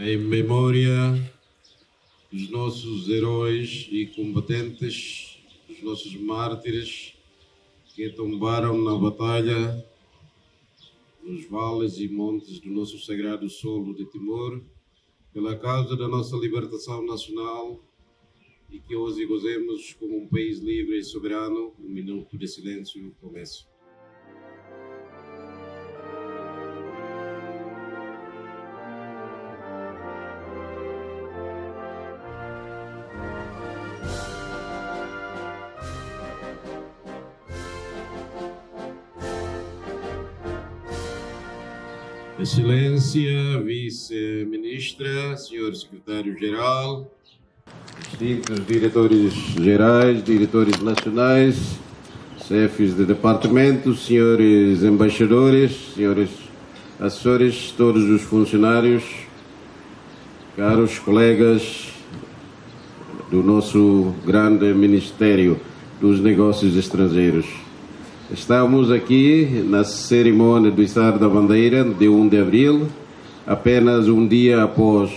Em memória dos nossos heróis e combatentes, dos nossos mártires que tombaram na batalha nos vales e montes do nosso sagrado solo de Timor, pela causa da nossa libertação nacional, e que hoje gozemos como um país livre e soberano. Um minuto de silêncio começa. Excelência, Vice-Ministra, Senhor Secretário-Geral, distintos diretores gerais, diretores nacionais, chefes de departamentos, senhores embaixadores, senhores assessores, todos os funcionários, caros colegas do nosso grande Ministério dos Negócios Estrangeiros. Estamos aqui na cerimônia do Içar da Bandeira, de 1 de abril, apenas um dia após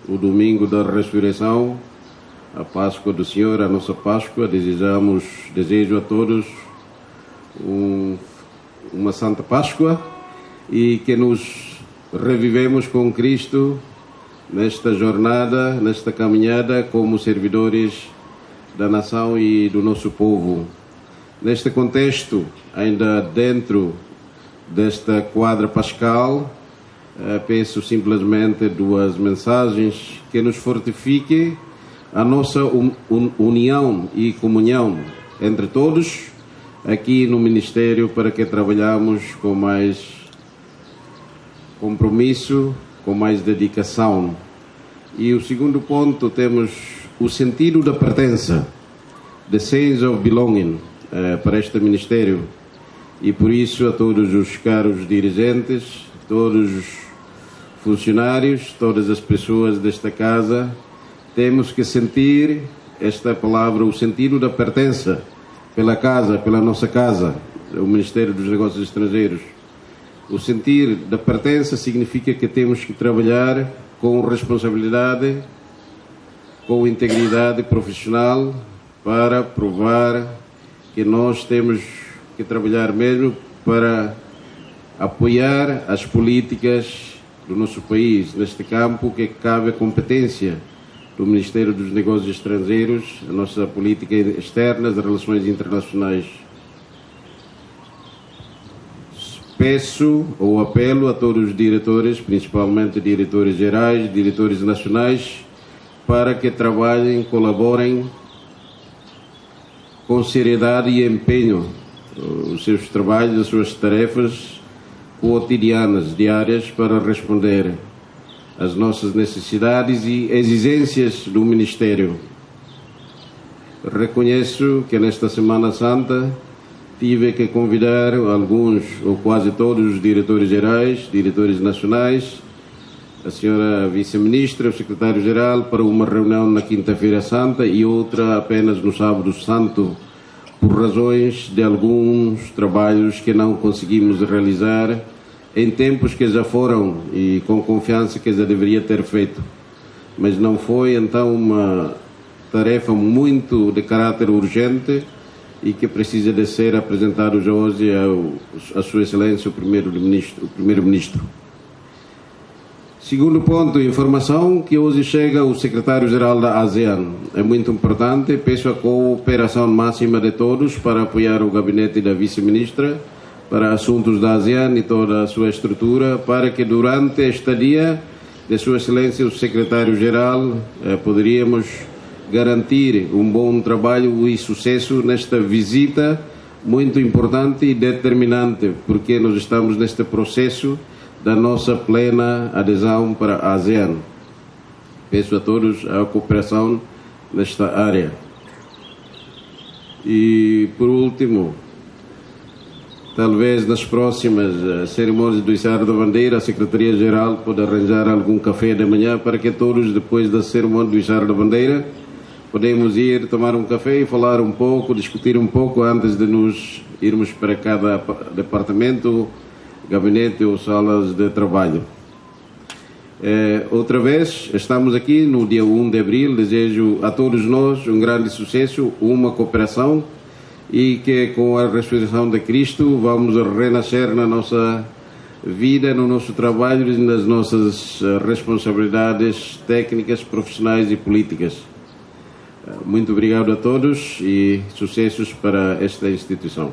o domingo da ressurreição, a Páscoa do Senhor, a nossa Páscoa. Desejo a todos uma Santa Páscoa e que nos revivemos com Cristo nesta jornada, nesta caminhada como servidores da nação e do nosso povo. Neste contexto, ainda dentro desta quadra pascal, penso simplesmente duas mensagens que nos fortifiquem a nossa união e comunhão entre todos aqui no Ministério, para que trabalhamos com mais compromisso, com mais dedicação. E o segundo ponto, temos o sentido da pertença, the sense of belonging, para este Ministério, e por isso a todos os caros dirigentes, todos os funcionários, todas as pessoas desta casa, temos que sentir esta palavra, o sentido da pertença pela casa, pela nossa casa, o Ministério dos Negócios Estrangeiros. O sentir da pertença significa que temos que trabalhar com responsabilidade, com integridade profissional, para provar que nós temos que trabalhar mesmo para apoiar as políticas do nosso país neste campo, que cabe a competência do Ministério dos Negócios Estrangeiros, a nossa política externa, as relações internacionais. Peço ou apelo a todos os diretores, principalmente diretores gerais, diretores nacionais, para que trabalhem, colaborem com seriedade e empenho os seus trabalhos, as suas tarefas cotidianas, diárias, para responder às nossas necessidades e exigências do Ministério. Reconheço que nesta Semana Santa tive que convidar alguns ou quase todos os diretores gerais, diretores nacionais, a senhora Vice-Ministra, o Secretário-Geral, para uma reunião na Quinta-feira Santa e outra apenas no Sábado Santo, por razões de alguns trabalhos que não conseguimos realizar em tempos que já foram e com confiança que já deveria ter feito. Mas não foi, então, uma tarefa muito de caráter urgente e que precisa de ser apresentado hoje a Sua Excelência o Primeiro-Ministro. Segundo ponto, informação que hoje chega o secretário-geral da ASEAN. É muito importante, peço a cooperação máxima de todos para apoiar o gabinete da vice-ministra para assuntos da ASEAN e toda a sua estrutura, para que durante este dia de Sua Excelência o secretário-geral poderíamos garantir um bom trabalho e sucesso nesta visita muito importante e determinante, porque nós estamos neste processo da nossa plena adesão para a ASEAN. Peço a todos a cooperação nesta área. E, por último, talvez nas próximas cerimônias do içar da bandeira, a Secretaria-Geral pode arranjar algum café de manhã para que todos, depois da cerimônia do içar da bandeira, podemos ir tomar um café e falar um pouco, discutir um pouco antes de nos irmos para cada departamento, gabinete ou salas de trabalho. Outra vez, estamos aqui no dia 1 de abril, desejo a todos nós um grande sucesso, uma cooperação e que com a ressurreição de Cristo vamos renascer na nossa vida, no nosso trabalho e nas nossas responsabilidades técnicas, profissionais e políticas. Muito obrigado a todos e sucessos para esta instituição.